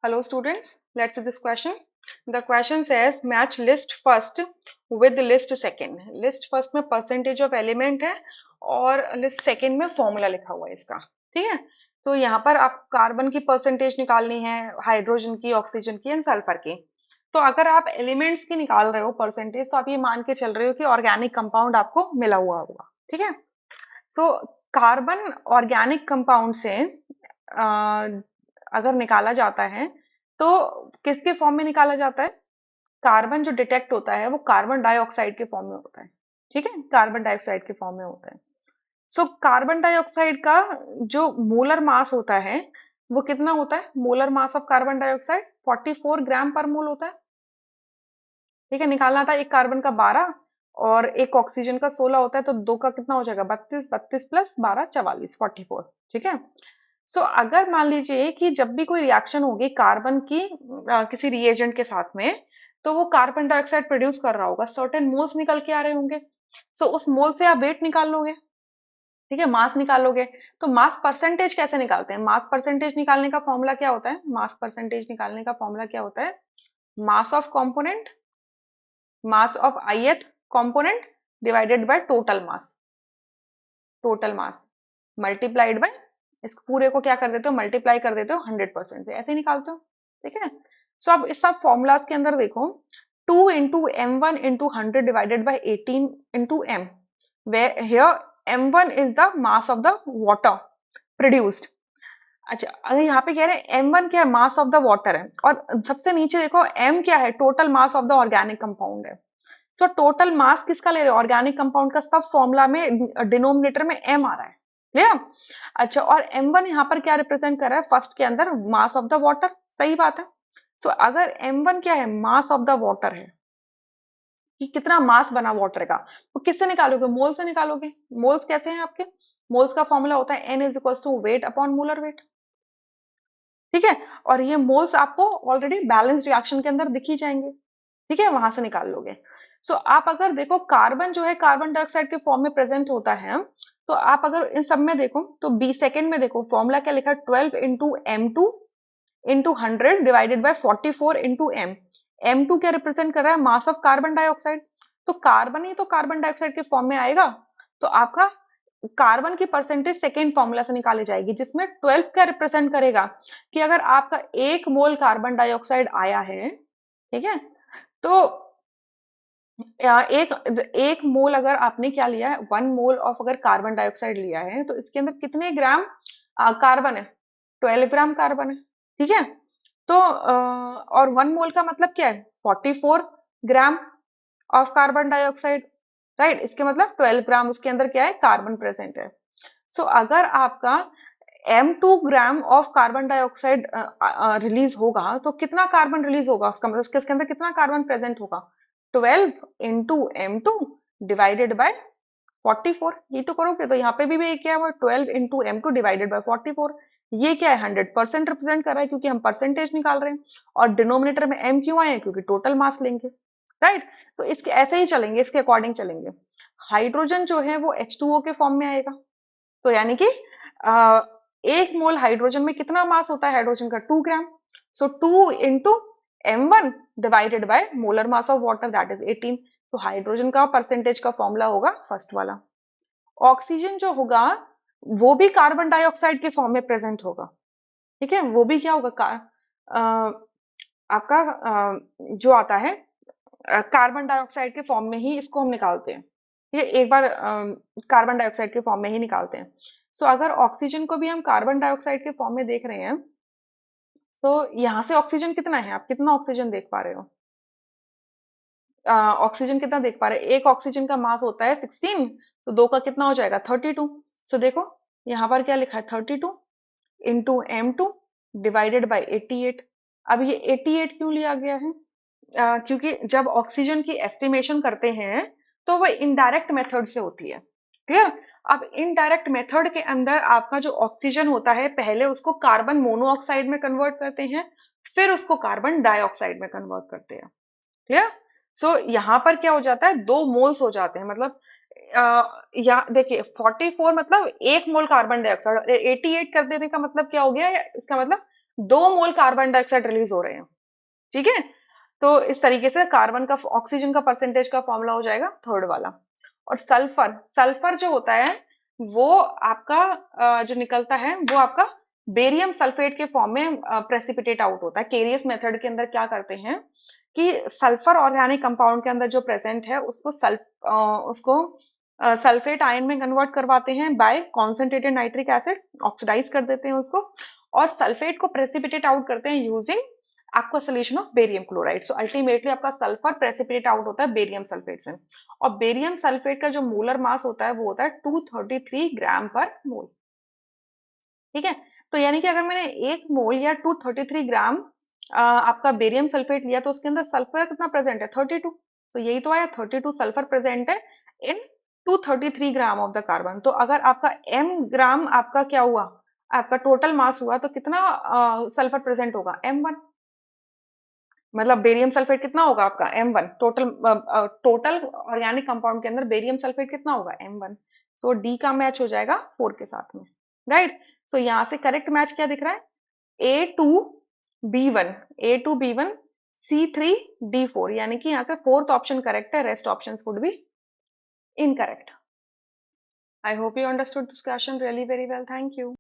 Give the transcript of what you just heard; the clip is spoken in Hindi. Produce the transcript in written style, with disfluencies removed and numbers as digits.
Hello students, let's see this question. The question says match list first with list second. List first में percentage of element है और list second में formula लिखा हुआ है इसका, ठीक है। तो यहाँ पर आप कार्बन की परसेंटेज निकालनी है, हाइड्रोजन की, ऑक्सीजन की एंड सल्फर की। तो अगर आप एलिमेंट्स की निकाल रहे हो परसेंटेज, तो आप ये मान के चल रहे हो कि ऑर्गेनिक कंपाउंड आपको मिला हुआ होगा, ठीक है। सो कार्बन ऑर्गेनिक कंपाउंड से अगर निकाला जाता है तो किसके फॉर्म में निकाला जाता है? कार्बन जो डिटेक्ट होता है वो कार्बन डाइऑक्साइड के फॉर्म में होता है, ठीक है, कार्बन डाइऑक्साइड के फॉर्म में होता है। सो कार्बन डाइऑक्साइड का जो मोलर मास होता है वो कितना होता है? Molar mass of carbon dioxide 44 ग्राम पर मोल होता है, ठीक है। निकालना था, एक कार्बन का 12 और एक ऑक्सीजन का 16 होता है, तो दो का कितना हो जाएगा? 32, 32 प्लस 12 44, 44, ठीक है। सो अगर मान लीजिए कि जब भी कोई रिएक्शन होगी कार्बन की किसी रिएजेंट के साथ में, तो वो कार्बन डाइऑक्साइड प्रोड्यूस कर रहा होगा, सर्टेन मोल्स निकल के आ रहे होंगे। सो उस मोल से आप वेट निकाल लोगे, ठीक है, मास निकालोगे। तो मास परसेंटेज कैसे निकालते हैं? मास परसेंटेज निकालने का फॉर्मूला क्या होता है? मास परसेंटेज निकालने का फॉर्मूला क्या होता है? Mass of component, mass of ith component divided by total mass, total mass multiplied by, इस पूरे को क्या कर देते हो? मल्टीप्लाई कर देते हो 100% से, ऐसे ही निकालते हो, ठीक है। सो अब इस सब फॉर्मूलाज के अंदर देखो, 2 into m1 into 100 divided by 18 into m, where here m1 is the mass of the water produced। अच्छा, अगर यहाँ पे कह रहे हैं m1 क्या है? मास ऑफ द वाटर है, और सबसे नीचे देखो m क्या है? Total mass of the organic compound है। सो टोटल मास किसका ले रहे हो? ऑर्गेनिक कंपाउंड का। सब फॉर्मूला में डिनोमिनेटर में m आ रहा है, क्लियर। अच्छा, और m1 यहाँ पर क्या रिप्रेजेंट कर रहा है? फर्स्ट के अंदर मास ऑफ द वाटर, सही बात है। सो अगर m1 क्या है? मास ऑफ द वाटर है, कि कितना मास बना वाटर का, तो किससे निकालोगे? मोल से निकालोगे। मोल्स कैसे हैं आपके? मोल्स का फॉर्मूला होता है n is equal to weight upon molar weight, ठीक है। और ये मोल्स आपको ऑलरेडी बैलेंस रिएक्शन के अंदर दिख ही जाएंगे, ठीक है, वहां से निकाल लोगे। सो आप अगर देखो कार्बन जो है कार्बन डाइऑक्साइड के फॉर्म में प्रेजेंट होता है, तो आप अगर इन सब में देखो तो बी सेकेंड में देखो फॉर्मूला क्या लिखा है? 12 into m2 into 100 divided by 44 into m। m2 क्या रिप्रेजेंट कर रहा है? Mass of carbon dioxide. तो कार्बन ही तो कार्बन डाइऑक्साइड के फॉर्म में आएगा, तो आपका कार्बन की परसेंटेज सेकेंड फॉर्मूला से निकाली जाएगी, जिसमें 12 क्या रिप्रेजेंट करेगा? कि अगर आपका 1 मोल कार्बन डाइऑक्साइड आया है, ठीक है, तो एक एक मोल अगर आपने क्या लिया है? 1 मोल ऑफ अगर कार्बन डाइऑक्साइड लिया है, तो इसके अंदर कितने ग्राम कार्बन है? 12 ग्राम कार्बन है, ठीक है। तो और 1 मोल का मतलब क्या है? 44 gram of carbon dioxide, right. इसके मतलब 12 ग्राम उसके अंदर क्या है? कार्बन प्रेजेंट है। सो अगर आपका m2 gram of carbon dioxide release होगा, तो कितना कार्बन रिलीज होगा? उसका मतलब इसके अंदर कितना कार्बन प्रेजेंट होगा? 12 इंटू m2 डिवाइडेड बाय 44। ये तो करोगे तो यहाँ पे भी क्या है? 12 इंटू m2 डिवाइडेड बाय 44। ये क्या है? 100% रिप्रेजेंट कर रहा है, क्योंकि हम परसेंटेज निकाल रहे हैं। और डिनोमिनेटर में m क्यों आए हैं? क्योंकि टोटल मास लेंगे, राइट। सो इसके ऐसे ही चलेंगे, इसके अकॉर्डिंग चलेंगे। हाइड्रोजन जो है वो H2O के फॉर्म में आएगा, तो यानी कि आ, एक मोल हाइड्रोजन में कितना मास होता है हाइड्रोजन का? 2 ग्राम। सो 2 into m1 divided by molar mass of water, that is 18। तो हाइड्रोजन का परसेंटेज का फॉर्मूला होगा फर्स्ट वाला। ऑक्सीजन जो होगा वो भी कार्बन डाइऑक्साइड के फॉर्म में प्रेजेंट होगा, ठीक है। वो भी क्या होगा? आपका जो आता है कार्बन डाइऑक्साइड के फॉर्म में ही इसको हम निकालते हैं, ठीक है। एक बार कार्बन डाइऑक्साइड के फॉर्म में ही निकालते हैं। सो अगर ऑक्सीजन को भी हम कार्बन डाइऑक्साइड के फॉर्म में देख रहे हैं, तो यहाँ से ऑक्सीजन कितना है? आप कितना ऑक्सीजन देख पा रहे हो? ऑक्सीजन कितना देख पा रहे हैं? एक ऑक्सीजन का मास होता है 16, तो दो का कितना हो जाएगा? 32। सो देखो यहाँ पर क्या लिखा है? 32 इंटू m2 डिवाइडेड बाई 88। अब ये 88 क्यों लिया गया है? क्योंकि जब ऑक्सीजन की एस्टिमेशन करते हैं तो वो इनडायरेक्ट मेथड से होती है, क्लियर। अब इनडायरेक्ट मेथड के अंदर आपका जो ऑक्सीजन होता है, पहले उसको कार्बन मोनोऑक्साइड में कन्वर्ट करते हैं, फिर उसको कार्बन डाइऑक्साइड में कन्वर्ट करते हैं, क्लियर। सो यहाँ पर क्या हो जाता है? 2 मोल्स हो जाते हैं, मतलब या देखिए 44 मतलब 1 मोल कार्बन डाइऑक्साइड, 88 कर देने का मतलब क्या हो गया? इसका मतलब 2 मोल कार्बन डाइऑक्साइड रिलीज हो रहे हैं। ठीक है, तो इस तरीके से कार्बन का, ऑक्सीजन का परसेंटेज का फॉर्मूला हो जाएगा थर्ड वाला। और सल्फर, सल्फर जो होता है वो आपका जो निकलता है वो आपका बेरियम सल्फेट के फॉर्म में प्रेसिपिटेट आउट होता है। केरियस मेथड के अंदर क्या करते हैं कि सल्फर ऑर्गेनिक कंपाउंड के अंदर जो प्रेजेंट है उसको उसको सल्फेट आयन में कन्वर्ट करवाते हैं by concentrated nitric acid, oxidise कर देते हैं उसको, और सल्फेट को प्रेसिपिटेट आउट करते हैं यूजिंग आपका solution of barium chloride. So ultimately आपका सल्फर प्रेसिपिटेट आउट होता है बेरियम सल्फेट से। और बेरियम सल्फेट का जो मोलर मास होता है वो होता है 233 ग्राम पर मोल। ठीक है, तो यानी कि अगर मैंने 1 मोल या 233 ग्राम आपका बेरियम सल्फेट लिया तो उसके अंदर सल्फर कितना प्रेजेंट है, 32। तो यही तो आया, 32 सल्फर प्रेजेंट है इन 233 ग्राम ऑफ द कार्बन। तो अगर आपका m ग्राम आपका क्या हुआ, आपका टोटल मास हुआ, तो कितना सल्फर प्रेजेंट होगा, m1। मतलब बेरियम सल्फेट कितना होगा आपका m1, total total organic compound के अंदर बेरियम सल्फेट कितना होगा, m1। सो डी का मैच हो जाएगा 4 के साथ में, राइट। सो यहाँ से करेक्ट मैच क्या दिख रहा है, A2B1, A2B1 C3D4, यानी कि यहाँ से फोर्थ ऑप्शन करेक्ट है, rest options would be incorrect. I hope you understood this question really very well, thank you.